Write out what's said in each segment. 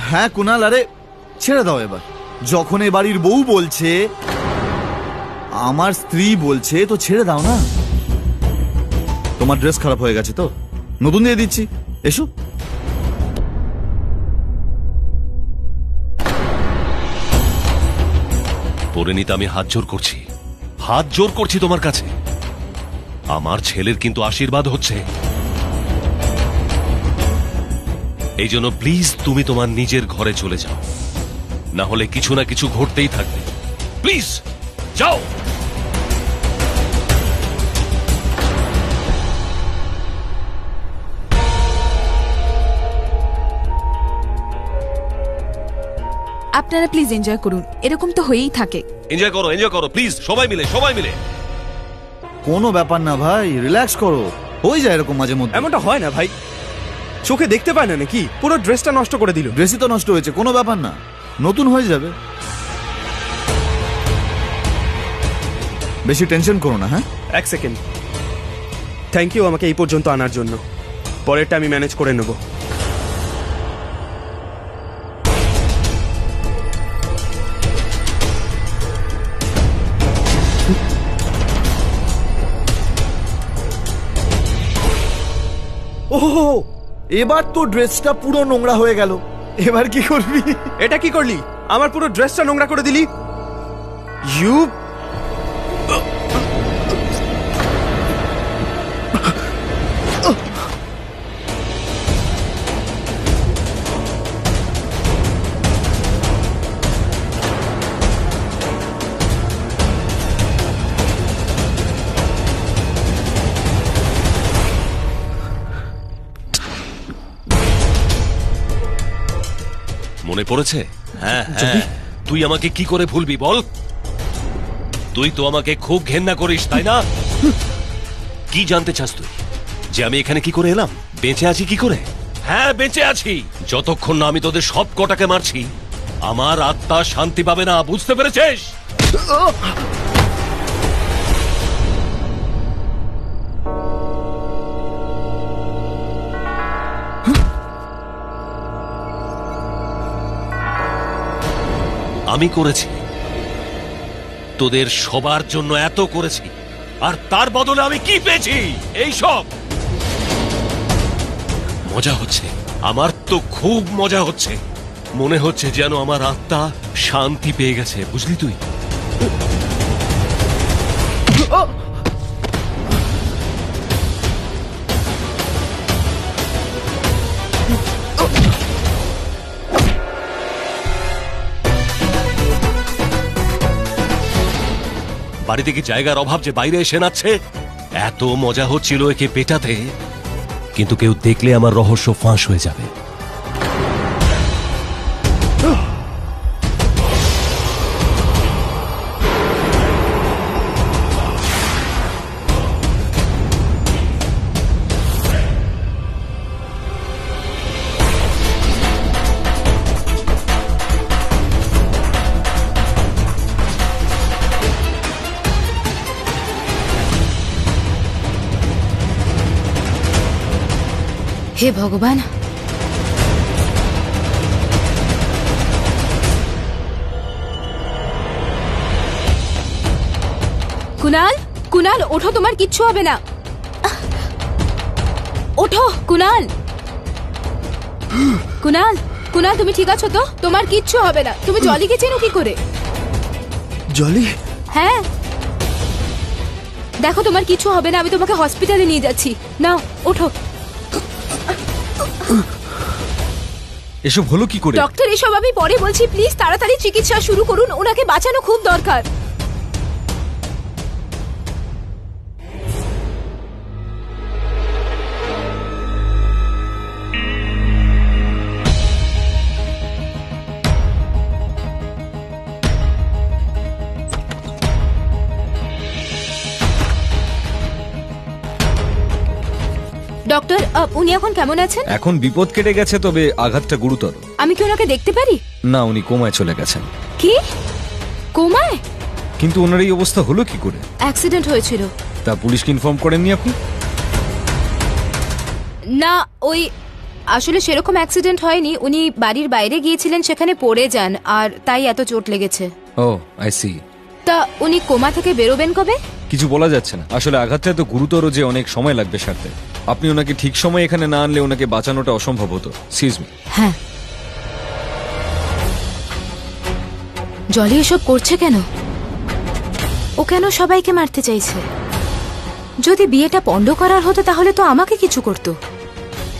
হ্যাঁ কুনাল, আরে ছেড়ে দাও এবার। যখন এ বাড়ির বউ বলছে, আমার স্ত্রী বলছে, তো ছেড়ে দাও না। তোমার ড্রেস খারাপ হয়ে গেছে তো নতুন দিয়ে দিচ্ছি, এসো। পরিণীতা, আমি হাত জোর করছি তোমার কাছে। আমার ছেলের কিন্তু আশীর্বাদ হচ্ছে, এই জন্য প্লিজ তুমি তোমার নিজের ঘরে চলে যাও, না হলে কিছু না কিছু ঘটতেই থাকবে। প্লিজ যাও। আপনারা প্লিজ এনজয় করুন, এরকম তো হয়েই থাকে। এনজয় করো প্লিজ, সবাই মিলে। কোনো ব্যাপার না ভাই, রিল্যাক্স করো, হয়ে যায় এরকম মাঝে মধ্যে। এমনটা হয় না ভাই, চোখে দেখতে পায় না নাকি? পুরো ড্রেসটা নষ্ট করে দিল। ড্রেসই তো নষ্ট হয়েছে, কোনো ব্যাপার না, নতুন হয়ে যাবে। বেশি টেনশন করো না। হ্যাঁ, এক সেকেন্ড, থ্যাংক ইউ আমাকে এই পর্যন্ত আনার জন্য। পরেরটা আমি ম্যানেজ করে নেব। ওহো, এবার তো ড্রেসটা পুরো নোংরা হয়ে গেল, এবার কি করবি? এটা কি করলি? আমার পুরো ড্রেসটা নোংরা করে দিলি। ইউ মনে পড়েছে? হ্যাঁ, তুই আমাকে কি করে ভুলবি বল? তুই তো আমাকে খুব ঘেন্না করিস, তাই না? কি জানতে চাস তুই যে আমি এখানে কি করে এলাম, বেঁচে আছি কি করে? হ্যাঁ, বেঁচে আছি। যতক্ষণ না আমি তোদের সব কটাকে মারছি, আমার আত্মা শান্তি পাবে না, বুঝতে পেরেছিস? আমি করেছি, তোদের সবার জন্য এত করেছি, আর তার বদলে আমি কি পেয়েছি? এই সব মজা হচ্ছে, আমার তো খুব মজা হচ্ছে। মনে হচ্ছে যেন আমার আত্মা শান্তি পেয়ে গেছে, বুঝলি তুই? বাড়িতে কি জায়গার অভাব যে বাইরে এসে নাচ্ছে? এত মজা হচ্ছিল একে পেটাতে, কিন্তু কেউ দেখলে আমার রহস্য ফাঁস হয়ে যাবে। হে ভগবান, কুনাল, ওঠো, তোমার কিচ্ছু হবে না। ওঠো কুনাল, তুমি ঠিক আছো তো? তোমার কিচ্ছু হবে না। তুমি জলিকে চেনো কি করে? জলি? হ্যাঁ, দেখো তোমার কিছু হবে না, আমি তোমাকে হসপিটালে নিয়ে যাচ্ছি। নাও ওঠো। এসব হলো কি করে? ডক্টর, এসব আমি পরে বলছি, প্লিজ তাড়াতাড়ি চিকিৎসা শুরু করুন, ওনাকে বাঁচানো খুব দরকার। ডক্টর, উনি এখন কেমন আছেন? এখন বিপদ কেটে গেছে, তবে আঘাতটা গুরুতর। আমি কি ওনাকে দেখতে পারি? না, উনি কোমায় চলে গেছেন। কি? কোমায়? কিন্তু ওনার এই অবস্থা হলো কি করে? অ্যাক্সিডেন্ট হয়েছিল, তা পুলিশকে ইনফর্ম করেননি আপনি? না, ওই আসলে সেরকম অ্যাক্সিডেন্ট হয়নি, উনি বাড়ির বাইরে গিয়েছিলেন, সেখানে পড়ে যান আর তাই এত চোট লেগেছে। ও আই সি। তা উনি কোমা থেকে বেরোবেন কবে? কিছু বলা যাচ্ছে না, আসলে আঘাতটা এত গুরুতর যে অনেক সময় লাগবে সারতে। আপনি ওনাকে ঠিক সময় এখানে না আনলে ওনাকে বাঁচানোটা অসম্ভব হতো। সিজ মি। হ্যাঁ। জলি এসব করছে কেন? ও কেন সবাইকে মারতে চাইছে? যদি বিয়েটা পণ্ড করার হতো তাহলে তো আমাকে কিছু করতো,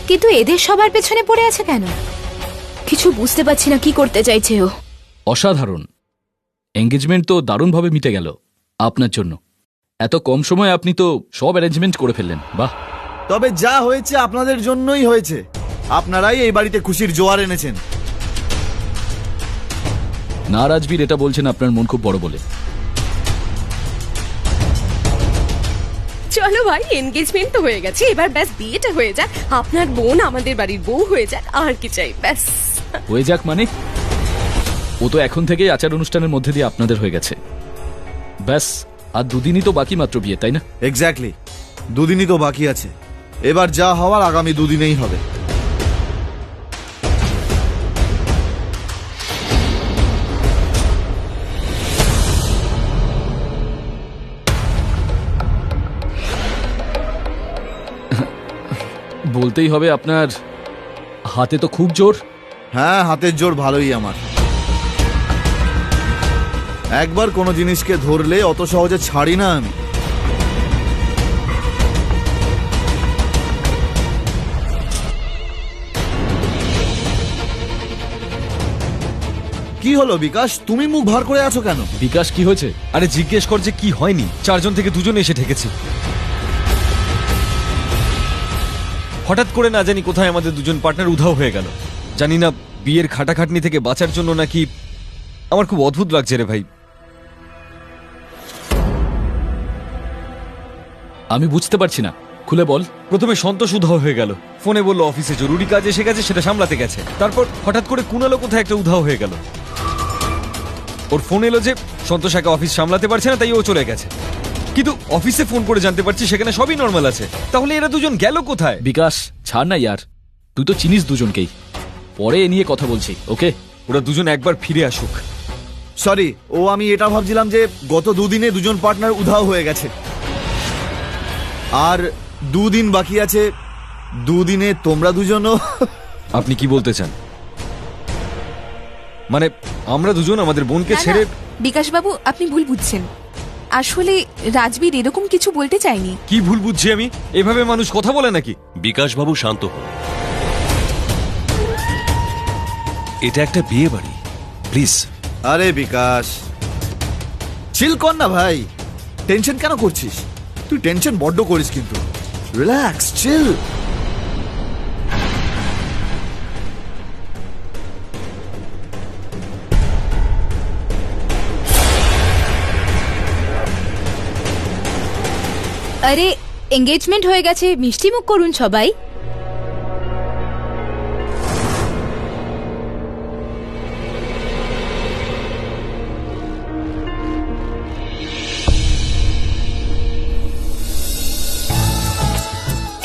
কিন্তু এদের সবার পেছনে পড়ে আছে কেন? কিছু বুঝতে পারছি না কি করতে চাইছে ও। অসাধারণ এঙ্গেজমেন্ট তো দারুণভাবে মিটে গেল আপনার জন্য। এত কম সময়ে আপনি তো সব অ্যারেঞ্জমেন্ট করে ফেললেন, বাহ। তবে যা হয়েছে আপনাদের জন্যই হয়েছে, আপনারাই এই বাড়িতে খুশির জোয়ার এনেছেন। না রাজবীর, এটা বলছেন আপনার মন খুব বড় বলে। চলো ভাই, এনগেজমেন্ট তো হয়ে গেছে, এবার ব্যাস বিয়েটা হয়ে যাক, আপনার বোন আমাদের বাড়ির বউ হয়ে যাক, আর কি চাই ব্যাস। হয়ে যাক মানে? ও তো এখন থেকেই আচার অনুষ্ঠানের মধ্যে দিয়ে আপনাদের হয়ে গেছে, ব্যাস। আর দুদিনই তো বাকি মাত্র বিয়ে, তাই না? এক্স্যাক্টলি, দুদিনই তো বাকি আছে। এবার যা হওয়ার আগামী দুদিনেই হবে। বলতেই হবে আপনার হাতে তো খুব জোর। হ্যাঁ, হাতের জোর ভালোই আমার। একবার কোনো জিনিসকে ধরলে অত সহজে ছাড়ি না আমি। কি হলো বিকাশ, তুমি মুখ ভার করে আছো কেন? বিকাশ, কি হয়েছে? আরে জিজ্ঞেস কর যে কি হয়নি। 4 জন থেকে 2 জন এসে ঠেকেছি। হঠাৎ করে না জানি কোথায় আমাদের 2 জন পার্টনার উধাও হয়ে গেল। জানি না বিয়ের খাটাখাটনি থেকে বাঁচার জন্য নাকি। আমার খুব অদ্ভুত লাগছে রে ভাই। আমি বুঝতে পারছি না, খুলে বল। প্রথমে সন্তোষ উধাও হয়ে গেল, ফোনে বললো অফিসে জরুরি কাজ এসে গেছে, সেটা সামলাতে গেছে। তারপর হঠাৎ করে কুণালও কোথায় একটা উধাও হয়ে গেল। ওর ফোন এলো যে সন্তোষ একা অফিস সামলাতে পারছে না, তাই ও চলে গেছে। কিন্তু অফিসে ফোন করে জানতে পারছি সেখানে সবই নর্মাল আছে। তাহলে এরা 2 জন গেল কোথায়? বিকাশ, ছাড় না ইয়ার, তুই তো চিনিস দুজনকেই। পরে এ নিয়ে কথা বলছি, ওকে? ওরা 2 জন একবার ফিরে আসুক। সরি, আমি এটা ভাবছিলাম যে গত দুদিনে 2 জন পার্টনার উধাও হয়ে গেছে, আর 2 দিন বাকি আছে। 2 দিনে তোমরা 2 জনও। আপনি কি বলতে চান? মানে আমরা 2 জন আমাদের বোনকে ছেড়ে? বিকাশ বাবু, আপনি ভুল বুঝছেন। আসলে রাজবীর এরকম কিছু বলতে চাইনি। কি ভুল বুঝছি আমি? এভাবে মানুষ কথা বলে নাকি? বিকাশ বাবু, শান্ত হন। এটা একটা বিয়ে বাড়ি, প্লিজ। আরে বিকাশ, চিল কর না ভাই, টেনশন কেন করছিস? তুই টেনশন বড্ড করিস, কিন্তু রিল্যাক্স, চিল। আরে এঙ্গেজমেন্ট হয়ে গেছে, মিষ্টি মুখ করুন সবাই।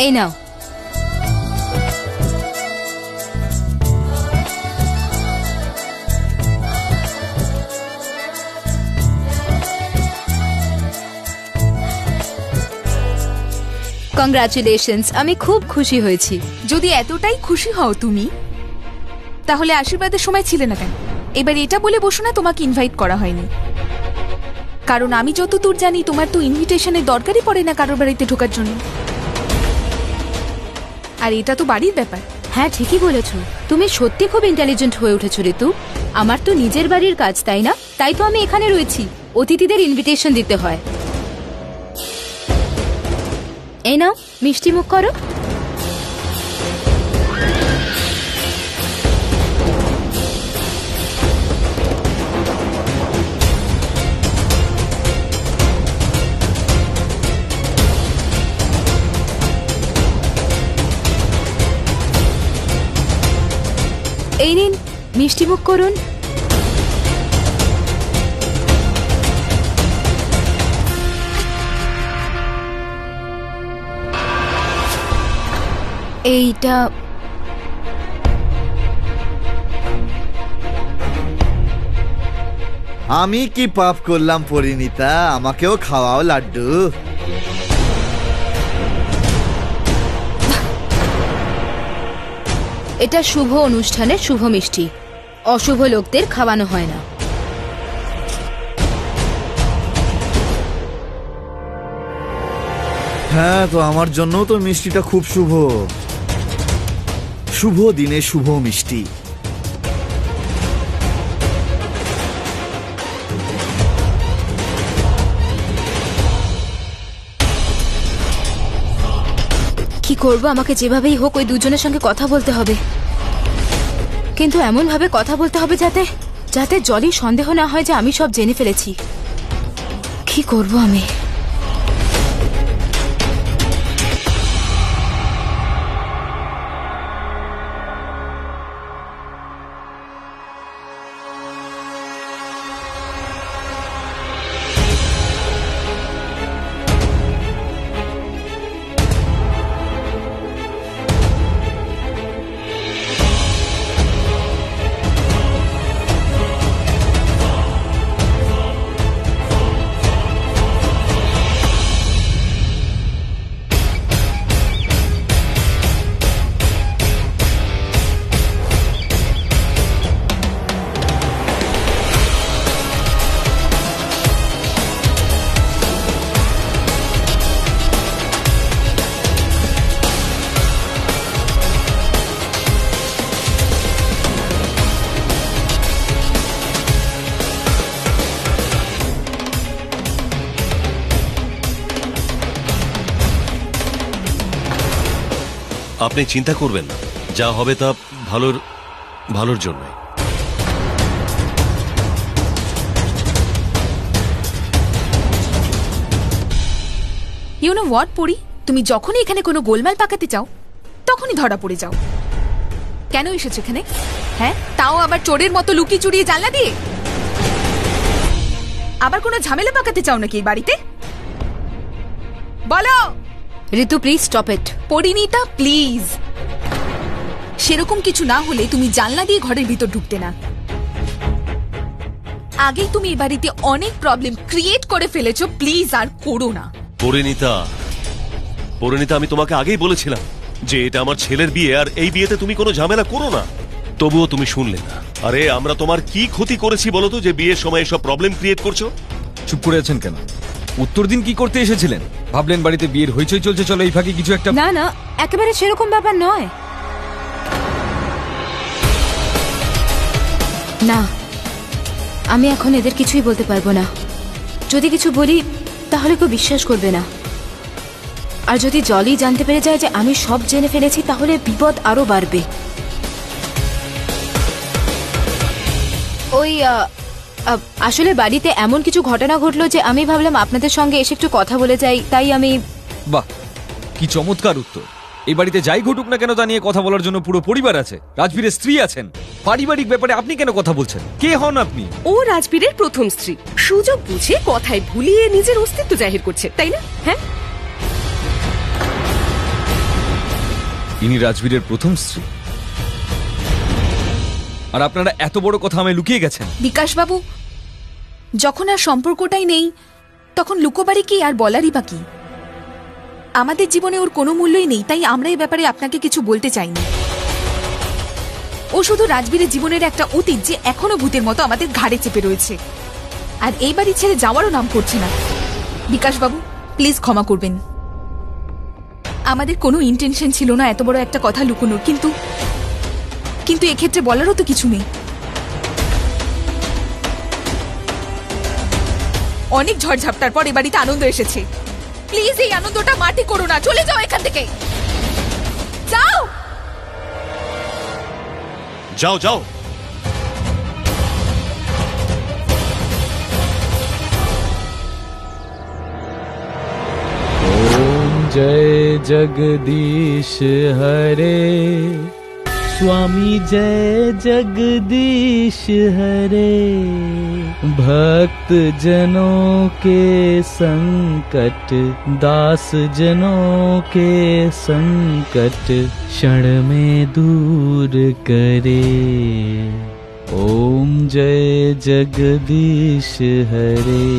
এই নাও। কংগ্রাচুলেশনস, আমি খুব খুশি হয়েছি। যদি এতটাই খুশি হও তুমি, তাহলে আশীর্বাদের সময় ছিলে না কেন? এবার এটা বলে বসো না তোমাকে ইনভাইট করা হয়নি, কারণ আমি যতদূর জানি তোমার তো ইনভিটেশনের দরকারই পড়ে না কারোর বাড়িতে ঢোকার জন্য। আর এটা তো বাড়ির ব্যাপার। হ্যাঁ, ঠিকই বলেছো, তুমি সত্যি খুব ইন্টেলিজেন্ট হয়ে উঠেছো ঋতু। আমার তো নিজের বাড়ির কাজ, তাই না? তাই তো আমি এখানে রয়েছি, অতিথিদের ইনভিটেশন দিতে হয়। এই নাও, মিষ্টি মুখ করো। এই নিন, মিষ্টি মুখ করুন। এইটা আমি কি পাপ করলাম পরিণীতা, আমাকেও খাওয়াও লাড্ডু। এটা শুভ অনুষ্ঠানের শুভ মিষ্টি, অশুভ লোকদের খাওয়ানো হয় না। হ্যাঁ, তো আমার জন্য তো মিষ্টিটা খুব শুভ। শুভ দিনে শুভ মিষ্টি। কি করব, আমাকে যেভাবেই হোক ওই দুজনের সঙ্গে কথা বলতে হবে, কিন্তু এমন ভাবে কথা বলতে হবে যাতে যাতে জলি সন্দেহ না হয় যে আমি সব জেনে ফেলেছি। কি করব আমি? আপনি চিন্তা করবেন না, যা হবে তা ভালোর ভালোর জন্য। ইউ নো হোয়াট পড়ি, তুমি যখনই এখানে কোনো গোলমাল পাকাতে চাও তখনই ধরা পড়ে যাও। কেন এসেছো এখানে? হ্যাঁ, তাও আবার চোরের মতো লুকিয়ে চুরিয়ে জানলা দিয়ে? আবার কোনো ঝামেলা পাকাতে চাও নাকি এই বাড়িতে? বলো Ritu, please stop it. Parineeta please, সেরকম কিছু না হলে তুমি জানলা দিয়ে ঘরের ভিতর ঢুকতে না। আগেই তুমি এই বাড়িতে অনেক প্রবলেম ক্রিয়েট করে ফেলেছো, প্লিজ আর করো না। পরিণীতা, পরিণীতা, আমি তোমাকে আগেই বলেছিলাম যে এটা আমার ছেলের বিয়ে, আর এই বিয়েতে তুমি কোনো ঝামেলা করো না, তবুও তুমি শুনলে না। আরে আমরা তোমার কি ক্ষতি করেছি বলো তো, যে বিয়ের সময় এসব প্রবলেম ক্রিয়েট করছো? চুপ করে আছেন কেন? উত্তর দিন কি করতে এসেছিলেন? ভাবলেন বাড়িতে বিয়ের হইচই চলছে, চলো এই ফাঁকে কিছু একটা। না না, একেবারে সেরকম ব্যাপার নয়। না, আমি এখন এদের কিছুই বলতে পারবো না। যদি কিছু বলি তাহলে কেউ বিশ্বাস করবে না, আর যদি জলি জানতে পেরে যায় যে আমি সব জেনে ফেলেছি তাহলে বিপদ আরো বাড়বে। ওই আসলে বাড়িতে এমন কিছু ঘটনা ঘটলো যে আমি ভাবলাম আপনাদের সঙ্গে এসে একটু কথা বলে যাই, তাই আমি। বাহ, কি চমৎকার উত্তর। এই বাড়িতে যাই ঘটুক না কেন তা নিয়ে কথা বলার জন্য পুরো পরিবার আছে, রাজবীরের স্ত্রী আছেন। পারিবারিক ব্যাপারে আপনি কেন কথা বলছেন? কে হন আপনি? ও রাজবীরের প্রথম স্ত্রী, সুযোগ বুঝে কথায় ভুলিয়ে নিজের অস্তিত্ব জাহির করছে, তাই না? হ্যাঁ, ইনি রাজবীরের প্রথম স্ত্রী, আর আপনারা এত বড় কথা আমায় লুকিয়ে গেছেন। বিকাশ বাবু, যখন আর সম্পর্কটাই নেই তখন লুকোবাড়ি কি আর বলারই বা কি? আমাদের জীবনে ওর কোনো মূল্যই নেই, তাই আমরা এই ব্যাপারে আপনাকে কিছু বলতে চাইনি। ও শুধু রাজবীরের জীবনের একটা অতীত যে এখনো ভূতের মতো আমাদের ঘাড়ে চেপে রয়েছে, আর এই বাড়ি ছেড়ে যাওয়ারও নাম করছে না। বিকাশ বাবু, প্লিজ ক্ষমা করবেন। আমাদের কোনো ইন্টেনশন ছিল না এত বড় একটা কথা লুকোনোর, কিন্তু কিন্তু এক্ষেত্রে বলারও তো কিছু নেই। অনেক ঝড়ঝাপটার পর এ বাড়িতে আনন্দ এসেছে, প্লিজ এই আনন্দটা মাটি করো না, চলে যাও এখান থেকে, যাও যাও যাও। ओम जय जगदीश हरे स्वामी जय जगदीश हरे, भक्त जनों के संकट, दास जनों के संकट क्षण में दूर करे। ओम जय जगदीश हरे।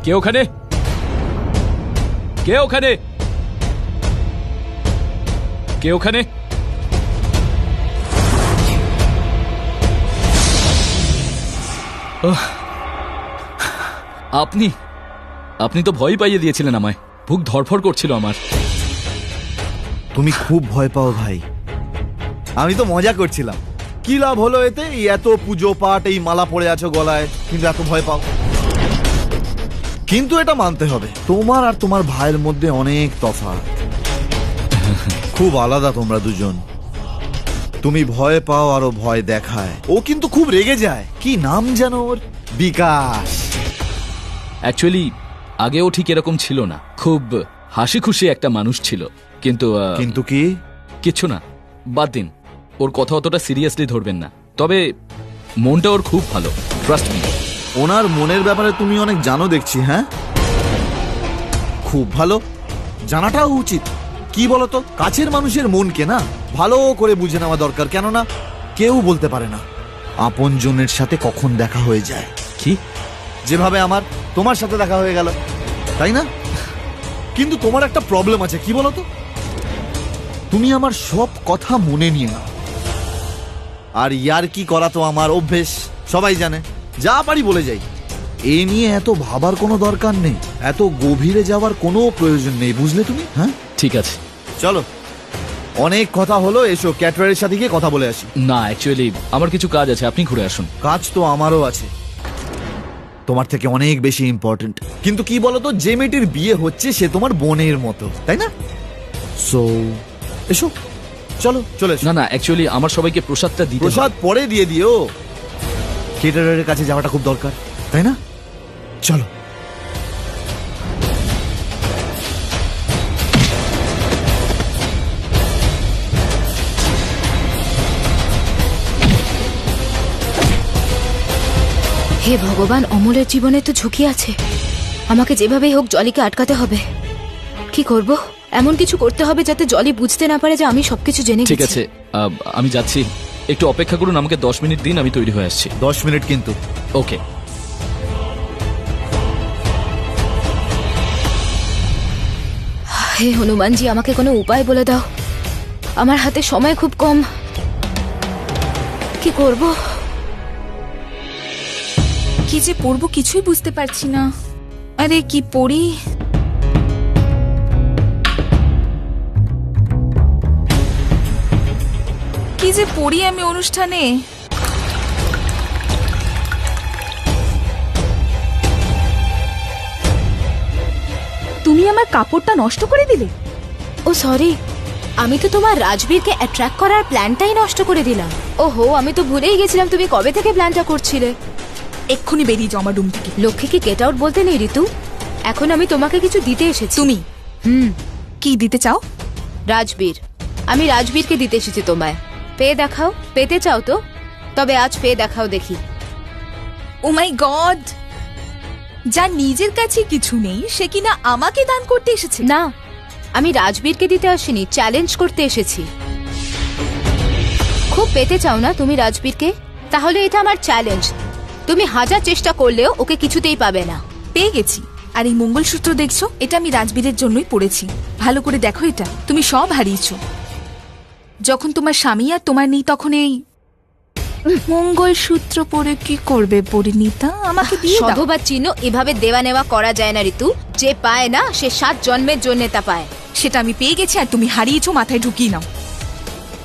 কে ওখানে? কে ওখানে? কে ওখানে? আপনি আপনি তো ভয় পাইয়ে দিয়েছিলেন আমায়। বুক ধড়ফড় করছিল আমার। তুমি খুব ভয় পাও ভাই। আমি তো মজা করছিলাম। কি লাভ হলো এতে? এই এত পুজো পাঠ, এই মালা পড়ে আছো গলায়, কিন্তু এত ভয় পাও। কিন্তু এটা মানতে হবে, তোমার আর তোমার ভাইয়ের মধ্যে অনেক তফাৎ। খুব আলাদা তোমরা দুজন। তুমি ভয় পাও আর ও ভয় দেখায়। ও কিন্তু খুব রেগে যায়। কি নাম যেন ওর? বিকাশ। অ্যাকচুয়ালি আগেও ঠিক এরকম ছিল না। খুব হাসি খুশি একটা মানুষ ছিল, কিন্তু কিন্তু কি? কিচ্ছু না, বাদ দিন। ওর কথা অতটা সিরিয়াসলি ধরবেন না। তবে মনটা ওর খুব ভালো, ট্রাস্ট মি। ওনার মনের ব্যাপারে তুমি অনেক জানো দেখছি। হ্যাঁ, খুব ভালো, জানাটাও উচিত। কি বলতো, কাছের মানুষের মনকে না ভালো করে বুঝে নেওয়া দরকার। কেননা কেউ বলতে পারে না আপনজনের সাথে কখন দেখা হয়ে যায়। কি? যেভাবে আমার তোমার সাথে দেখা হয়ে গেল, তাই না? কিন্তু তোমার একটা প্রবলেম আছে। কি বলতো, তুমি আমার সব কথা মনে নিয়ে নাও। আর ইয়ার কি করা তো আমার অভ্যেস, সবাই জানে। যা পারি বলে যাই। এ নিয়ে এত ভাবার কোনো দরকার নেই, এত গভীরে যাওয়ার কোনো প্রয়োজন নেই, বুঝলে তুমি? হ্যাঁ, ঠিক আছে, চলো। অনেক কথা হলো, এসো ক্যাটারের সাথে গিয়ে কথা বলে আসি। না, অ্যাকচুয়ালি আমার কিছু কাজ আছে, আপনি ঘুরে আসুন। কাজ তো আমারও আছে, তোমার থেকে অনেক বেশি ইম্পর্টেন্ট। কিন্তু কি বলতো, যে মেয়েটির বিয়ে হচ্ছে সে তোমার বোনের মতো, তাই না? সো এসো, চলো, চলে এসো। না না, অ্যাকচুয়ালি আমার সবাইকে প্রসাদটা দিতে হবে। প্রসাদ পরে দিয়ে দিও। কেটারের কাছে যাওয়াটা খুব দরকার, তাই না? চলো। হে ভগবান, অমলের জীবনে তো ঝুঁকি আছে। আমাকে যেভাবেই হোক জলিকে আটকাতে হবে। কি করব? এমন কিছু করতে হবে যাতে জলি বুঝতে না পারে যে আমি সবকিছু জেনে গেছি। ঠিক আছে, আমি যাচ্ছি। একটু অপেক্ষা করুন, আমাকে 10 মিনিট দিন, আমি তৈরি হয়ে আসছি। 10 মিনিট কিন্তু। ওকে। হে হনুমানজি, আমাকে কোনো উপায় বলে দাও। আমার হাতে সময় খুব কম। কি করব? কি যে পড়বো কিছুই বুঝতে পারছি না। আরে কি পড়ি? কি যে পড়ি আমি অনুষ্ঠানে। তুমি আমার কাপড়টা নষ্ট করে দিলে। ও সরি, আমি তো তোমার রাজবীরকে অ্যাট্রাক্ট করার প্ল্যানটাই নষ্ট করে দিলাম। ওহো, আমি তো ভুলেই গেছিলাম তুমি কবে থেকে প্ল্যানটা করছিলে। এক্ষুনি বেরিয়ে যাও আমার রুম থেকে। লক্ষ্মীকে গেট আউট বলতে নেই ঋতু। এখন আমি তোমাকে কিছু দিতে এসেছি। তুমি কি দিতে চাও? রাজবীর। আমি রাজবীরকে দিতে এসেছি তোমায়। পেয়ে দেখাও। পেতে চাও তো? তবে আজ পেয়ে দেখাও দেখি। ও মাই গড, যার নিজের কাছে কিছু নেই সে কিনা আমাকে দান করতে এসেছে। না, আমি রাজবীরকে দিতে আসিনি, চ্যালেঞ্জ করতে এসেছি। খুব পেতে চাও না তুমি রাজবীরকে? তাহলে এটা আমার চ্যালেঞ্জ। তুমি হাজার চেষ্টা করলেও ওকে কিছুতেই পাবে না। পেয়ে গেছি। আর এই মঙ্গলসূত্র দেখছো, এটা আমি রাজবীরের জন্যই পড়েছি। ভালো করে দেখো, এটা তুমি সব হারিয়েছো। যখন তোমার স্বামী আর তোমার নেই, তখন এই মঙ্গলসূত্র পরে কি করবে পরিণীতা? আমাকে দিয়ে দাও। সধবা চিহ্ন এভাবে দেওয়া নেওয়া করা যায় না ঋতু। যে পায় না সে 7 জন্মের জন্য তা পায়। সেটা আমি পেয়ে গেছি আর তুমি হারিয়েছো, মাথায় ঢুকিয়ে নাও।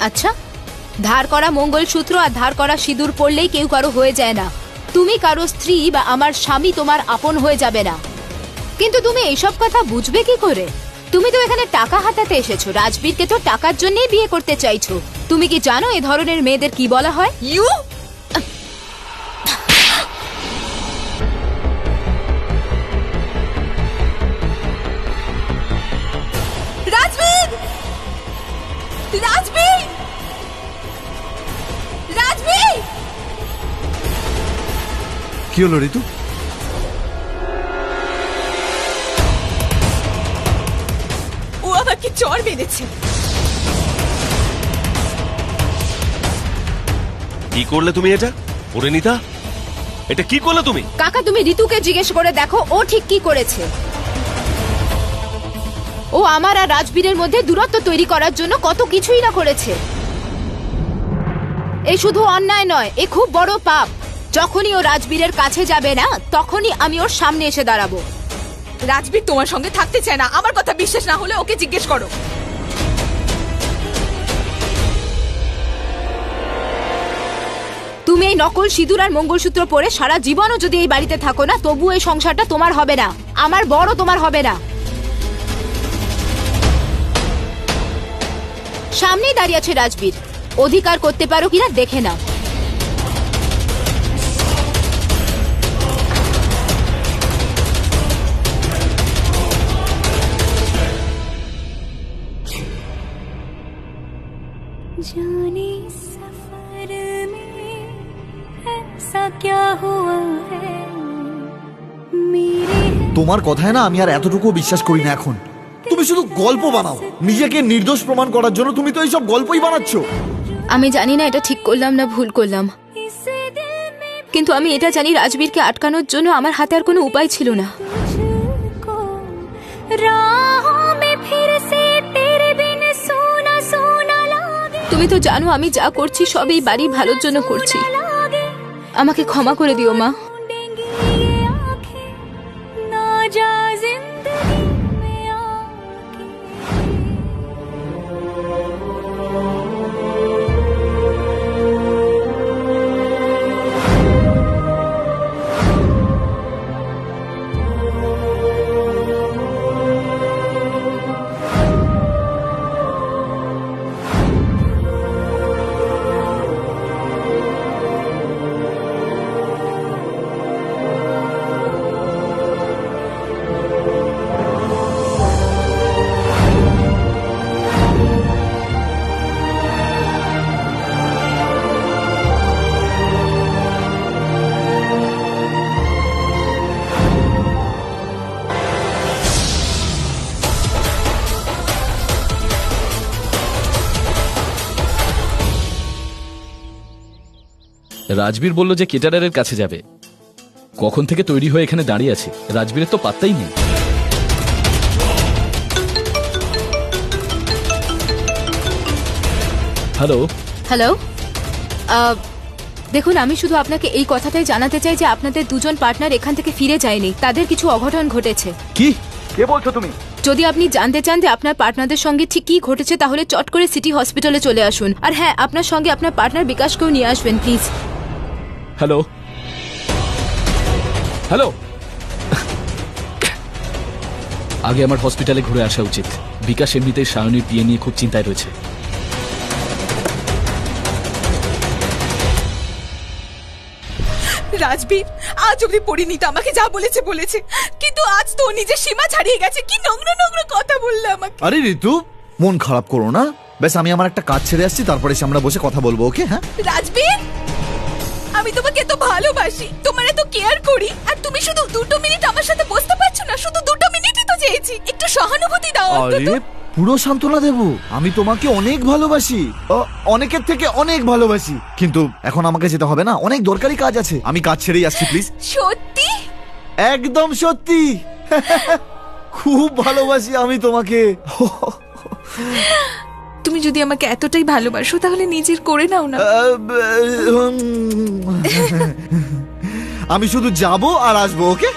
আচ্ছা, ধার করা মঙ্গলসূত্র আর ধার করা সিঁদুর পড়লেই কেউ কারো হয়ে যায় না। তুমি কারো স্ত্রী বা আমার স্বামী তোমার আপন হয়ে যাবে না। কিন্তু তুমি এইসব কথা বুঝবে কি করে? তুমি তো এখানে টাকা হাতাতে এসেছো, রাজবীরকে তো টাকার জন্যই বিয়ে করতে চাইছো। তুমি কি জানো এ ধরনের মেয়েদের কি বলা হয়? ইউ রাজবীর! রাজবীর! রাজবীর! কি হলো ঋতু? ও আমাকে চড় মেরেছে। কি করলে তুমি এটা? পরিণীতা, এটা কি করলে তুমি? কাকা, তুমি ঋতুকে জিজ্ঞেস করে দেখো ও ঠিক কি করেছে। ও আমার আর রাজবীরের মধ্যে দূরত্ব তৈরি করার জন্য কত কিছুই না করেছে। এ শুধু অন্যায় নয়, এ খুব বড় পাপ। যখনই ও রাজবীরের কাছে যাবে না, তখনই আমি ওর সামনে এসে দাঁড়াবো। রাজবীর তোমার সঙ্গে থাকতে চায় না। আমার কথা বিশ্বাস না হলে ওকে জিজ্ঞেস করো। তুমি এই নকল সিঁদুর আর মঙ্গলসূত্র পরে সারা জীবনও যদি এই বাড়িতে থাকো না, তবু এই সংসারটা তোমার হবে না, আমার বড় তোমার হবে না। সামনেই দাঁড়িয়ে আছে রাজবীর, অধিকার করতে পারো কিনা দেখে নাও। जाने सफर में ऐसा क्या हुआ है मेरे তোমার কথায় না আমি আর এতটুকু বিশ্বাস করি না এখন। তুমি শুধু গল্প বানাও নিজেকে নির্দোষ প্রমাণ করার জন্য। তুমি তো এইসব গল্পই বানাচ্ছো। আমি জানি না এটা ঠিক করলাম না ভুল করলাম, इस दिल में কিন্তু আমি এটা জানি রাজবীরকে আটকানোর জন্য আমার হাতে আর কোনো উপায় ছিল না। को राहों में फिर से तेरे बिन सोना सोना लागे তুমি তো জানো আমি যা করছি সব এই বাড়ির ভালোর জন্য করছি। लागे আমাকে ক্ষমা করে দিও মা। ढूंढेंगी ये आंखें ना जा जिंदगी में आके রাজবীর বলল যে কেটারারের কাছে যাবে। কখন থেকে তৈরি হয়ে এখানে দাঁড়িয়ে আছে, রাজবীরের তো পাত্তাই নেই। হ্যালো, হ্যালো, দেখুন আমি শুধু আপনাকে এই কথাটাই জানাতে চাই যে আপনাদের দুজন পার্টনার এখান থেকে ফিরে যায়নি, তাদের কিছু অঘটন ঘটেছে। কি কে বলছো তুমি? যদি আপনি জানতে চান যে আপনার পার্টনারদের সঙ্গে ঠিক কি ঘটেছে, তাহলে চট করে সিটি হসপিটালে চলে আসুন। আর হ্যাঁ, আপনার সঙ্গে আপনার পার্টনার বিকাশকেও নিয়ে আসবেন প্লিজ। Hello, hello. আগে আমার হসপিটালে ঘুরে আসা উচিত। বিকাশ এমনিতেই সায়নীর বিয়ে নিয়ে খুব চিন্তায় রয়েছে। রাজবীর আজ অব্দি পরিণীতা আমাকে যা বলেছে বলেছে, কিন্তু আজ তো ও নিজের সীমা ছাড়িয়ে গেছে। কি নোংরা নোংরা কথা বললে আমাকে। আরে ঋতু, মন খারাপ করো না। বেশ, আমি আমার একটা কাজ ছেড়ে আসছি, তারপরে এসে আমরা বসে কথা বলবো, ওকে? হ্যাঁ রাজবীর, আমি তোমাকে এত ভালোবাসি, তোমার এত কেয়ার করি, আর তুমি শুধু 2 মিনিট আমার সাথে বসতে পারছো না? শুধু 2 মিনিটই তো চেয়েছি, একটু সহানুভূতি দাও অন্তত। আরে পুরো সান্ত্বনা দেব, আমি তোমাকে অনেক ভালোবাসি, অনেকের থেকে অনেক ভালোবাসি। কিন্তু এখন আমাকে যেতে হবে না, অনেক দরকারি কাজ আছে। আমি কাজ ছেড়েই আসছি, প্লিজ। সত্যি? একদম সত্যি। খুব ভালোবাসি আমি তোমাকে। তুমি যদি আমাকে এতটাই ভালোবাসো তাহলে নিজের করে নাও না। আমি শুধু যাব আর আসবো, ওকে?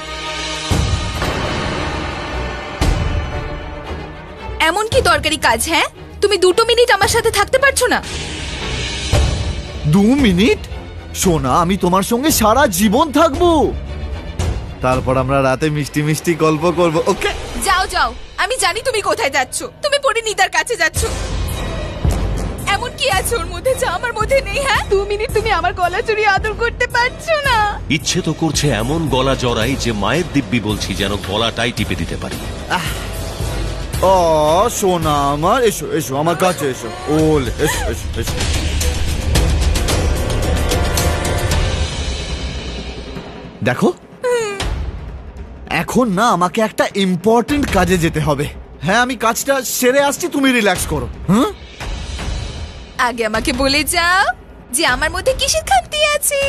এমন কি দরকারি কাজ? হ্যাঁ, তুমি 2 মিনিট আমার সাথে থাকতে পারছো না? 2 মিনিট? সোনা, আমি তোমার সঙ্গে সারা জীবন থাকবো। তারপর আমরা রাতে মিষ্টি মিষ্টি গল্প করব, ওকে? যাও যাও, আমি জানি তুমি কোথায় যাচ্ছ। তুমি পরিণীতার কাছে যাচ্ছ। এমন কি আছে ওর মধ্যে যা আমার মধ্যে নেই? হ্যাঁ, 2 মিনিট তুমি আমার গলা চুরি আদর করতে পারছো না? ইচ্ছে তো করছে এমন গলা জড়াই যে মায়ের দিব্যি বলছি যেন গলাটাই টিপে দিতে পারি। ও সোনা আমার, এসো এসো আমার কাছে এসো। ওল, এসো এসো এসো। দেখো, এখন না আমাকে একটা ইম্পর্টেন্ট কাজে যেতে হবে। হ্যাঁ, আমি কাজটা সেরে আসছি, তুমি রিল্যাক্স করো। হ্যাঁ, আগে আমাকে বলে যাও যে আমার মধ্যে কিসের খামতি আছে।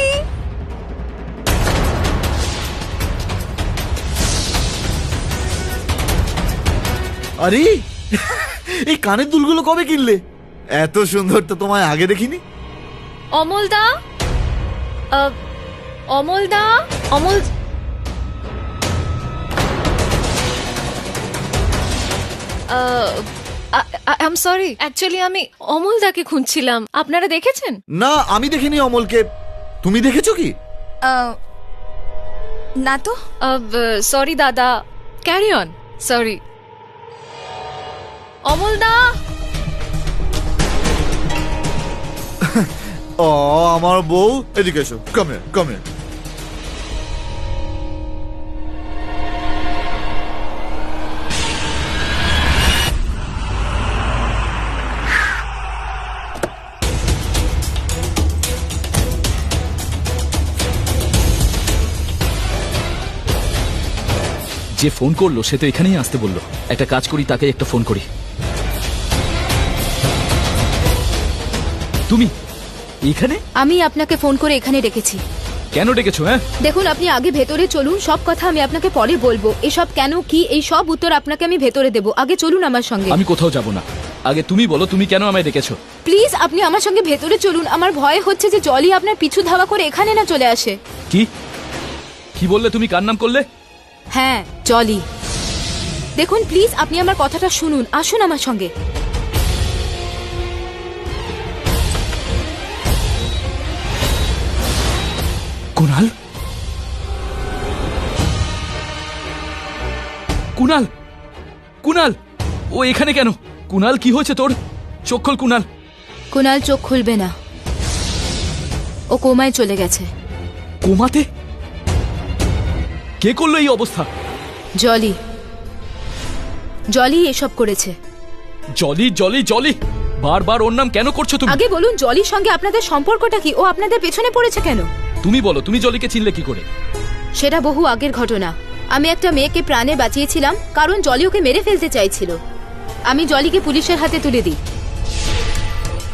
আরে এই কানের দুলগুলো কবে কিনলে? এত সুন্দর তো তোমায় আগে দেখিনি। অমলদা, অমলদা, Amal, I am sorry, actually আমি অমলদাকে খুঁজছিলাম। আপনারা দেখেছেন? না, আমি দেখিনি অমলকে। তুমি দেখেছো কি? না তো। সরি দাদা, ক্যারি অন। সরি অমলদা। ও আমার বউ, এদিকে এসো। Come here, come here. যে ফোন করলো সে তো এখানেই আসতে বললো। একটা কাজ করি, তাকে একটা ফোন করি। তুমি এখানে? আমি আপনাকে ফোন করে এখানে ডেকেছি। কেন ডেকেছো? হ্যাঁ, দেখুন, আপনি আগে ভেতরে চলুন, সব কথা আমি আপনাকে পরে বলবো। এসব কেন কি এই সব উত্তর আপনাকে আমি ভেতরে দেবো। আগে চলুন আমার সঙ্গে। আমি কোথাও যাব না। আগে তুমি বলো, তুমি কেন আমায় ডেকেছো? প্লিজ আপনি আমার সঙ্গে ভেতরে চলুন। আমার ভয় হচ্ছে যে জলি আপনার পিছু ধাওয়া করে এখানে না চলে আসে। কি কি বললে তুমি? কার নাম করলে? হ্যাঁ, জলি। দেখুন প্লিজ আপনি আমার কথাটা শুনুন, আসুন আমার সঙ্গে। কুনাল, কুনাল, কুনাল, ও এখানে কেন? কুনাল, কি হয়েছে তোর? চোখ খোল কুনাল। কুনাল চোখ খুলবে না, ও কোমায় চলে গেছে। কোমাতে? কে করলো এই অবস্থা? জলি, জলি এসব করেছে। জলি, জলি, জলি, বারবার ওর নাম কেন করছো তুমি? আগে বলুন জলির সঙ্গে আপনাদের সম্পর্কটা কি? ও আপনাদের পেছনে পড়েছে কেন? তুমি বলো, তুমি জলিকে চিনলে কি করে? সেটা বহু আগের ঘটনা। আমি একটা মেয়েকে প্রাণে বাঁচিয়েছিলাম কারণ জলি ওকে মেরে ফেলতে চাইছিল। আমি জলিকে পুলিশের হাতে তুলে দিই।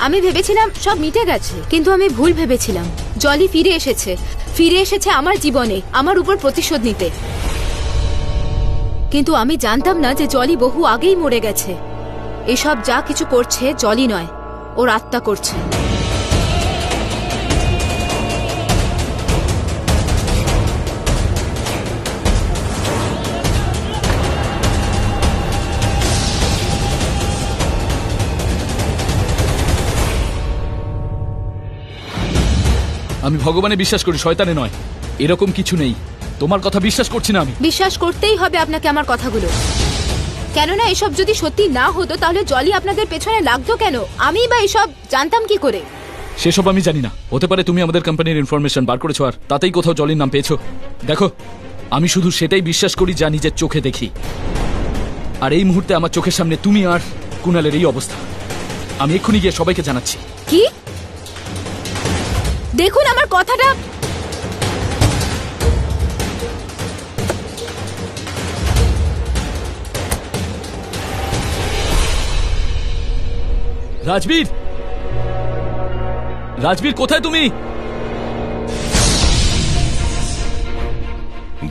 আমি ভেবেছিলাম সব মিটে গেছে, কিন্তু আমি ভুল ভেবেছিলাম। জলি ফিরে এসেছে, ফিরে এসেছে আমার জীবনে, আমার উপর প্রতিশোধ নিতে। কিন্তু আমি জানতাম না যে জলি বহু আগেই মরে গেছে। এসব যা কিছু করছে জলি নয়, ওর আত্মা করছে। আমি ভগবানে বিশ্বাস করি, শয়তানে নয়। এরকম কিছু নেই। তোমার কথা বিশ্বাস করছি না আমি। বিশ্বাস করতেই হবে আপনাকে আমার কথাগুলো, কেননা এসব যদি সত্যি না হতো তাহলে জলি আপনাদের পেছনে লাগতো কেন? আমি বা এসব জানতাম কি করে? সেসব আমি জানি না। হতে পারে তুমি আমাদের কোম্পানির ইনফরমেশন বার করেছো আর তাতেই কোথাও জলির নাম পেয়েছো। দেখো, আমি শুধু সেটাই বিশ্বাস করি যা নিজের চোখে দেখি। আর এই মুহূর্তে আমার চোখের সামনে তুমি আর কুনালের এই অবস্থা। আমি এক্ষুনি গিয়ে সবাইকে জানাচ্ছি। কি? দেখুন আমার কথাটা। রাজবীর, রাজবীর কোথায় তুমি?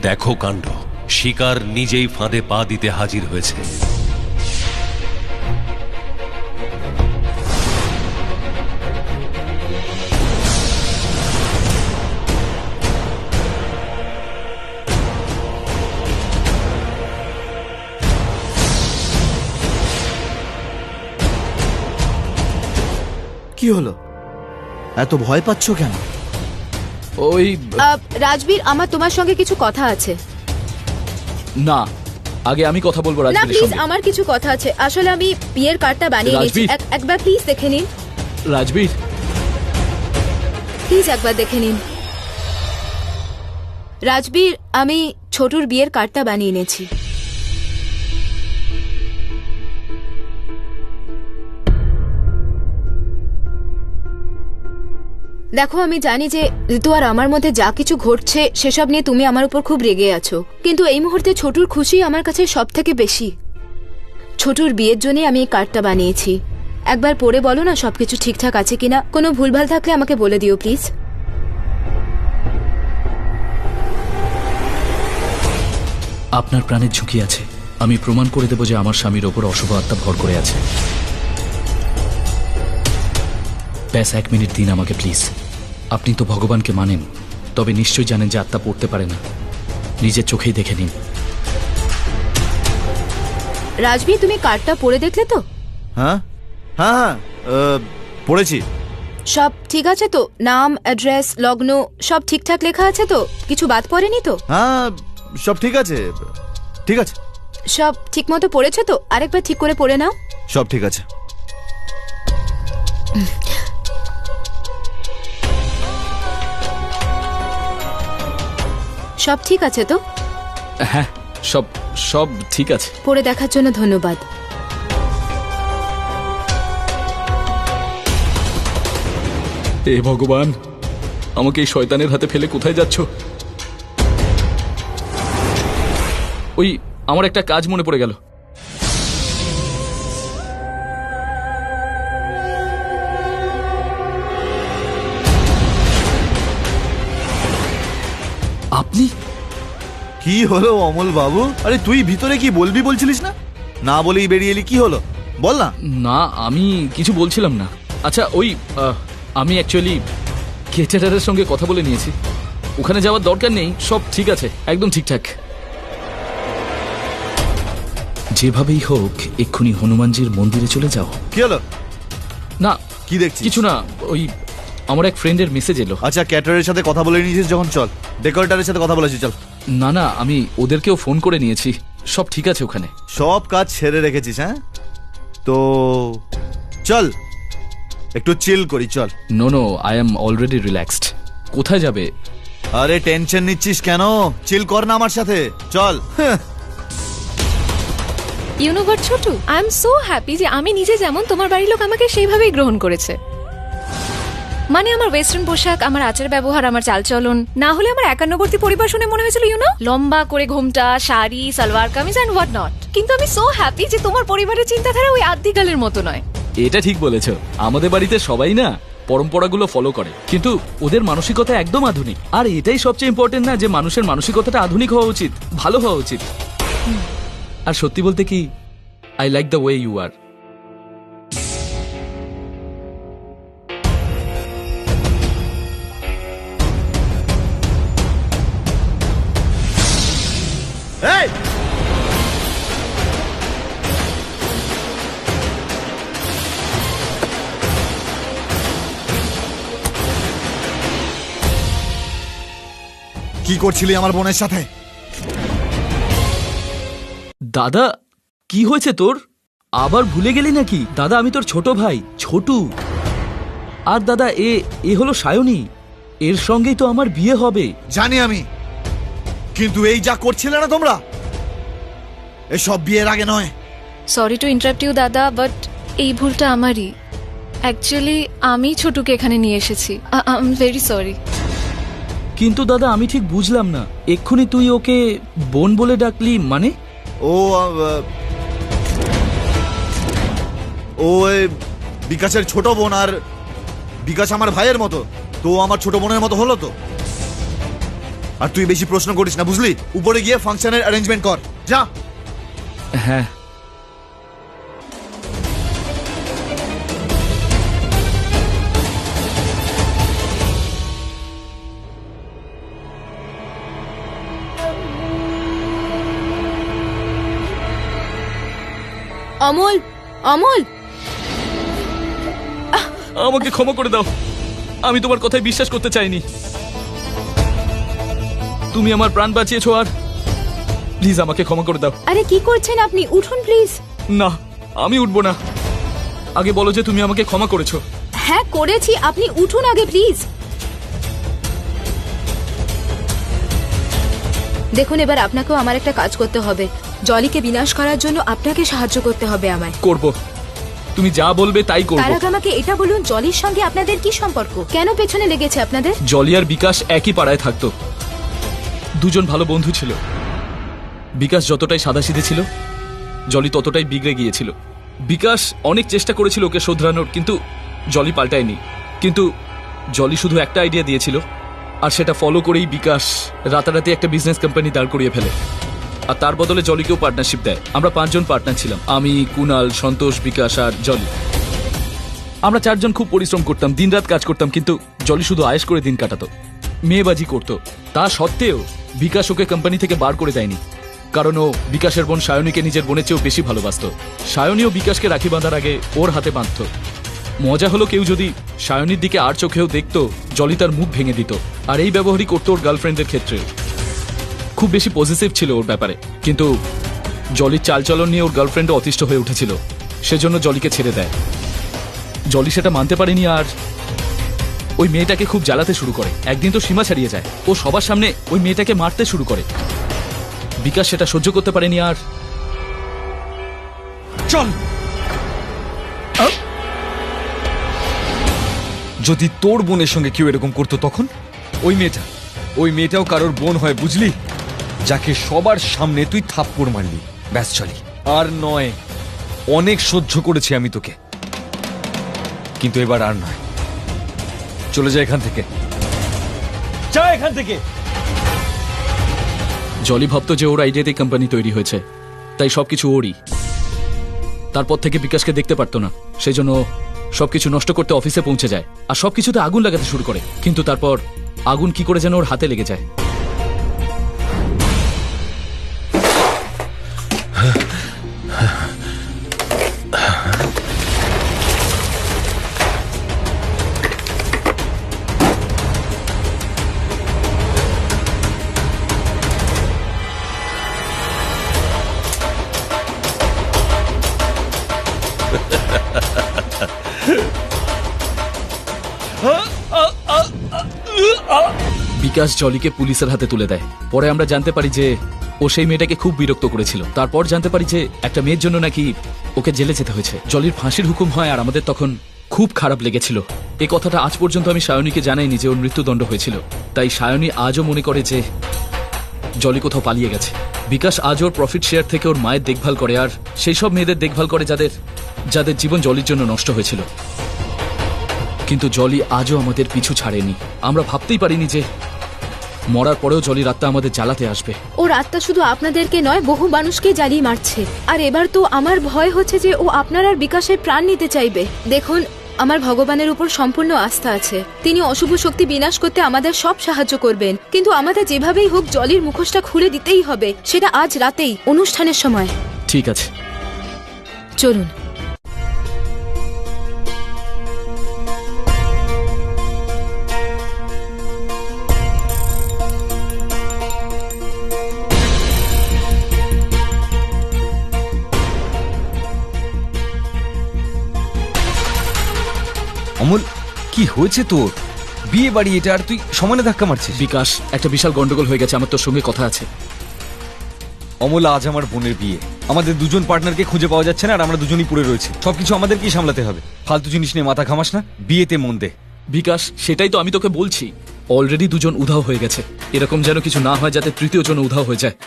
দেখো কাণ্ড, শিকার নিজেই ফাঁদে পা দিতে হাজির হয়েছে। কি হলো? এত ভয় পাচ্ছ কেন? ওই রাজবীর, আমার তোমার সঙ্গে কিছু কথা আছে। না, আগে আমি কথা বলবো না রাজবীরের প্লিজ, সঙ্গে। আমার কিছু কথা আছে। আসলে আমি বিয়ের কার্ডটা বানিয়ে নিয়েছি। রাজবীর। একবার প্লিজ দেখে নিন। রাজবীর, প্লিজ একবার দেখে নিন। রাজবীর, আমি ছোটুর বিয়ের কার্ডটা বানিয়ে এনেছি। দেখো, আমি জানি যে ঋতু আর আমার মধ্যে যা কিছু ঘটছে সেসব নিয়ে তুমি আমার উপর খুব রেগে আছো, কিন্তু এই মুহূর্তে ছোটুর খুশি আমার কাছে সব থেকে বেশি। ছোটুর বিয়ের জন্যই আমি এই কার্ডটা বানিয়েছি। একবার পড়ে বলো না সবকিছু ঠিকঠাক আছে কিনা। কোনো ভুলভাল থাকলে আমাকে বলে দিও প্লিজ। আপনার প্রাণের ঝুঁকি আছে। আমি প্রমাণ করে দেব যে আমার স্বামীর ওপর অশুভ আত্মা ভর করে আছে। ব্যাস 1 মিনিট দিন আমাকে প্লিজ। আপনি তো ভগবানকে মানেন, তবে নিশ্চয়ই জানেন যে আত্মা পড়তে পারে না। নিজের চোখেই দেখে নিন। রাজবীর, তুমি কার্ডটা পড়ে দেখলে তো? হ্যাঁ হ্যাঁ হ্যাঁ, পড়েছি। সব ঠিক আছে তো? নাম, অ্যাড্রেস, লগ্ন সব ঠিকঠাক লেখা আছে তো? কিছু বাদ পড়েনি তো? হ্যাঁ, সব ঠিক আছে, ঠিক আছে, সব ঠিক মতো পড়েছো তো? আরেকবার ঠিক করে পড়ে নাও। সব ঠিক আছে। সব ঠিক আছে তো? হ্যাঁ, সব সব ঠিক আছে। পড়ে দেখার জন্য ধন্যবাদ। হে ভগবান, আমাকে এই শয়তানের হাতে ফেলে কোথায় যাচ্ছ? ওই, আমার একটা কাজ মনে পড়ে গেল। আপনি? কি হলো অমল বাবু? আরে তুই ভিতরে কি বলবি বলছিলিস না? না বলেই বেরিয়ে এলি, কি হলো বল না। না, আমি কিছু বলছিলাম না। আচ্ছা, ওই আমি অ্যাকচুয়ালি কেটারারের সঙ্গে কথা বলে নিয়েছি। ওখানে যাওয়ার দরকার নেই, সব ঠিক আছে, একদম ঠিকঠাক। যেভাবেই হোক এক্ষুনি হনুমানজির মন্দিরে চলে যাও। কি হলো? না, কি দেখছিস? কিছু না, ওই আমার এক ফ্রেন্ডের মেসেজ এলো। আচ্ছা, ক্যাটারের সাথে কথা বলে নিয়েছিস যখন, চল ডেকোরেটরের সাথে কথা বলেছিস, চল। না না, আমি ওদেরকেও ফোন করে নিয়েছি, সব ঠিক আছে ওখানে। সব কাজ ছেড়ে রেখেছিস? হ্যাঁ, তো চল একটু চিল করি, চল। No no, I am already relaxed. কোথায় যাবে? আরে টেনশন নিচ্ছিস কেন? চিল কর না আমার সাথে, চল। You know what Chhotu, I am so happy যে আমি নিজে যেমন তোমার বাড়ির লোক আমাকে সেইভাবেই গ্রহণ করেছে। মানে আমার ওয়েস্টার্ন পোশাক, আমার আচার ব্যবহার, আমার চালচলন, না হলে আমার একান্নবর্তী পরিবার শুনে মনে হয়েছিল ইউ নো লম্বা করে ঘোমটা, sari, salwar kameez and what not. কিন্তু আমি সো হ্যাপি যে তোমার পরিবারের চিন্তাধারা ওই আদিকালের মতো নয়। এটা ঠিক বলেছো, আমাদের বাড়িতে সবাই না পরম্পরাগুলো ফলো করে, কিন্তু ওদের মানসিকতা একদম আধুনিক। আর এটাই সবচেয়ে ইম্পর্টেন্ট না, যে মানুষের মানসিকতাটা আধুনিক হওয়া উচিত, ভালো হওয়া উচিত। আর সত্যি বলতে কি, I like the way you are. এই কি করছিলি আমার বোনের সাথে? দাদা, কি হয়েছে তোর? আবার ভুলে গেলি নাকি? দাদা, আমি তোর ছোট ভাই ছোটু। আর দাদা, এ হলো সায়নী, এর সঙ্গেই তো আমার বিয়ে হবে। জানি আমি, কিন্তু এই যা করছিলে না তোমরা, এসব বিয়ের আগে নয়। সরি টু ইন্টারাপ্ট ইউ দাদা, বাট এই ভুলটা আমারই। অ্যাকচুয়ালি আমি ছোটুকে এখানে নিয়ে এসেছি। I am very sorry. কিন্তু দাদা, আমি ঠিক বুঝলাম না, এক্ষুনি তুই ওকে বোন বলে ডাকলি মানে? ও বিকাশের ছোট বোন, আর বিকাশ আমার ভাইয়ের মতো, তো আমার ছোট বোনের মতো হলো তো। আর তুই বেশি প্রশ্ন করিস না, বুঝলি? উপরে গিয়ে ফাংশনের অ্যারেঞ্জমেন্ট কর, যা। হ্যাঁ, অমল, অমল, আমাকে ক্ষমা করে দাও, আমি তোমার কথায় বিশ্বাস করতে চাইনি। তুমি আমার প্রাণ বাঁচিয়েছো, আর প্লিজ আমাকে ক্ষমা করে দাও। আরে কি করছেন আপনি? উঠুন প্লিজ। না, আমি উঠবো না। আগে বলো যে তুমি আমাকে ক্ষমা করেছো। হ্যাঁ করেছি, আপনি উঠুন আগে প্লিজ। দেখুন, এবার আপনাকেও আমার একটা কাজ করতে হবে। জলিকে বিনাশ করার জন্য আপনাকে সাহায্য করতে হবে আমায়। করব, তুমি যা বলবে তাই করব। তার আগে আমাকে এটা বলুন, জলির সঙ্গে আপনাদের কি সম্পর্ক? কেন পেছনে লেগেছে আপনাদের? জলি আর বিকাশ একই পাড়ায় থাকতো, দুজন ভালো বন্ধু ছিল। বিকাশ যতটাই সাদাসিধে ছিল, জলি ততটাই বিগড়ে গিয়েছিল। বিকাশ অনেক চেষ্টা করেছিল ওকে শোধরানোর, কিন্তু জলি পাল্টায়নি। কিন্তু জলি শুধু একটা আইডিয়া দিয়েছিল, আর সেটা ফলো করেই বিকাশ রাতারাতি একটা বিজনেস কোম্পানি দাঁড় করিয়ে ফেলে। আর তার বদলে জলিকেও পার্টনারশিপ দেয়। আমরা 5 জন পার্টনার ছিলাম, আমি, কুনাল, সন্তোষ, বিকাশ আর জলি। আমরা 4 জন খুব পরিশ্রম করতাম, দিনরাত কাজ করতাম, কিন্তু জলি শুধু আয়েশ করে দিন কাটাতো, মেয়েবাজি করতো। তা সত্ত্বেও বিকাশ ওকে কোম্পানি থেকে বার করে দেয়নি, কারণ ও বিকাশের বোন সায়নীকে নিজের বোনের চেয়েও বেশি ভালোবাসতো। সায়নীও বিকাশকে রাখি বাঁধার আগে ওর হাতে বাঁধত। মজা হলো, কেউ যদি সায়নীর দিকে আর চোখেও দেখতো, জলি তার মুখ ভেঙে দিত। আর এই ব্যবহারই করতো ওর গার্লফ্রেন্ডের ক্ষেত্রে। খুব বেশি পজিটিভ ছিল ওর ব্যাপারে, কিন্তু জলির চালচলন নিয়ে ওর গার্লফ্রেন্ডও অতিষ্ঠ হয়ে উঠেছিল, সেজন্য জলিকে ছেড়ে দেয়। জলি সেটা মানতে পারেনি, আর ওই মেয়েটাকে খুব জ্বালাতে শুরু করে। একদিন তো সীমা ছাড়িয়ে যায়, ও সবার সামনে ওই মেয়েটাকে মারতে শুরু করে। বিকাশ সেটা সহ্য করতে পারেনি, আর চল। যদি তোর বোনের সঙ্গে কেউ এরকম করতো তখন? ওই মেয়েটাও কারোর বোন হয়, বুঝলি? যাকে সবার সামনে তুই থাপ্পড় মারলি। ব্যাস চলি, আর নয়। অনেক সহ্য করেছি আমি তোকে, কিন্তু এবার আর নয়। চলে যা এখান থেকে, যা এখান থেকে। জলি ভাবতো যে ওর আইডিয়াতেই কোম্পানি তৈরি হয়েছে, তাই সবকিছু ওরই। তারপর থেকে বিকাশকে দেখতে পারতো না, সেই জন্য সবকিছু নষ্ট করতে অফিসে পৌঁছে যায়, আর সবকিছুতে আগুন লাগাতে শুরু করে। কিন্তু তারপর আগুন কি করে যেন ওর হাতে লেগে যায়। বিকাশ জলিকে পুলিশের হাতে তুলে দেয়। পরে আমরা জানতে পারি যে ও সেই মেয়েটাকে খুব বিরক্ত করেছিল। তারপর জানতে পারি যে একটা মেয়ের জন্য নাকি ওকে জেলে যেতে হয়েছে। জলির ফাঁসির হুকুম হয়, আর আমাদের তখন খুব খারাপ লেগেছিল। এই কথাটা আজ পর্যন্ত আমি সায়নীকে জানাইনি যে ওর মৃত্যুদণ্ড হয়েছিল। তাই সায়নী আজও মনে করে যে জলি কোথাও পালিয়ে গেছে। বিকাশ আজ ওর প্রফিট শেয়ার থেকে ওর মায়ের দেখভাল করে, আর সেই সব মেয়েদের দেখভাল করে যাদের জীবন জলির জন্য নষ্ট হয়েছিল। কিন্তু জলি আজও আমাদের পিছু ছাড়েনি। আমরা ভাবতেই পারিনি যে মরার পরেও জলির আত্মা আমাদের জ্বালাতে আসবে। ওর আত্মা শুধু আপনাদেরকে নয়, বহু মানুষকে জ্বালিয়ে মারছে। আর এবার তো আমার ভয় হচ্ছে যে ও আপনার আর বিকাশের প্রাণ নিতে চাইবে। দেখুন, আমার ভগবানের উপর সম্পূর্ণ আস্থা আছে। তিনি অশুভ শক্তি বিনাশ করতে আমাদের সব সাহায্য করবেন, কিন্তু আমাদের যেভাবেই হোক জলির মুখোশটা খুলে দিতেই হবে, সেটা আজ রাতেই অনুষ্ঠানের সময়। ঠিক আছে, চলুন। অমল, কি হয়েছে তোর? বিয়ে বাড়ি এটা, আর তুই সমানে ধাক্কা মারছিস। বিকাশ, একটা বিশাল গন্ডগোল হয়ে গেছে, আমার তোর সঙ্গে কথা আছে। অমল, আজ আমার বোনের বিয়ে। আমাদের দুজন পার্টনারকে খুঁজে পাওয়া যাচ্ছে না, আর আমরা দুজনই পড়ে রয়েছে। সবকিছু আমাদেরকেই সামলাতে হবে। ফালতু জিনিস নিয়ে মাথা ঘামাস না, বিয়েতে মন দে। বিকাশ, সেটাই তো আমি তোকে বলছি। অলরেডি 2 জন উধাও হয়ে গেছে, এরকম যেন কিছু না হয় যাতে 3য় জন উধাও হয়ে যায়।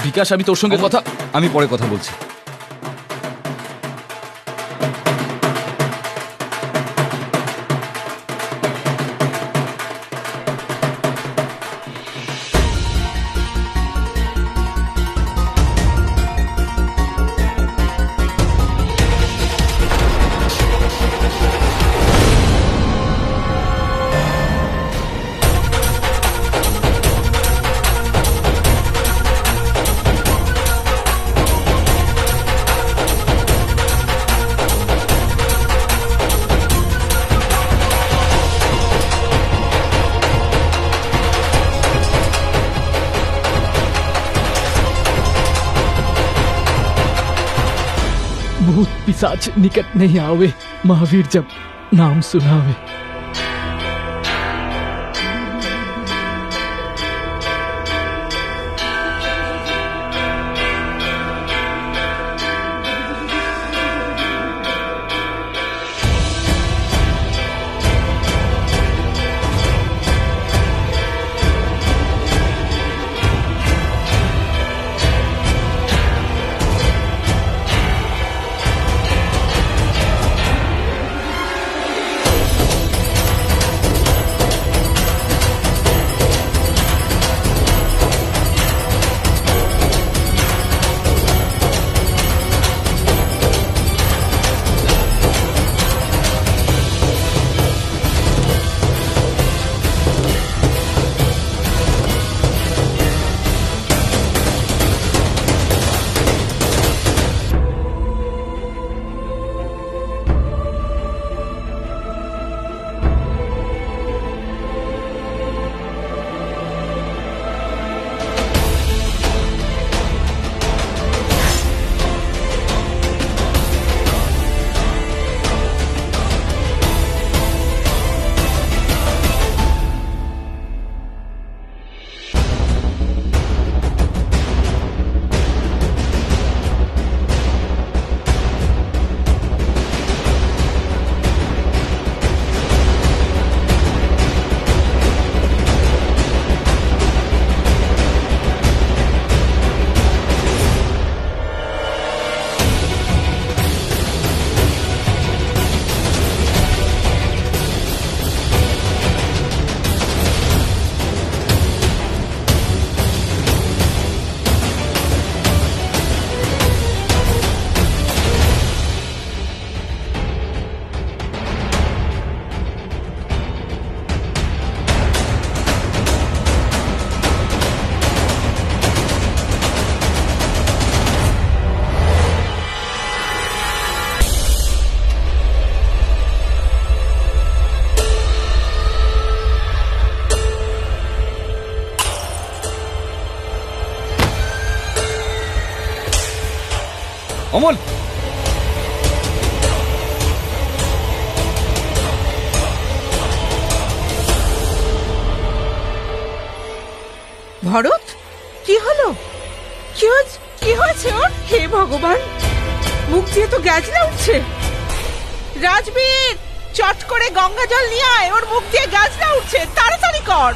বিকাশ, আমি তোর সঙ্গে কথা। আমি পরে কথা বলছি। भूत पिशाच निकट नहीं आवे, महावीर जब नाम सुनावे। অমল, ভরত, কি হলো? কি হয়েছে ওর? হে ভগবান, মুখ দিয়ে তো গ্যাজলা উঠছে। রাজবীর, চট করে গঙ্গা জল নিয়ে আয়, ওর মুখ দিয়ে গ্যাজলা উঠছে, তাড়াতাড়ি কর।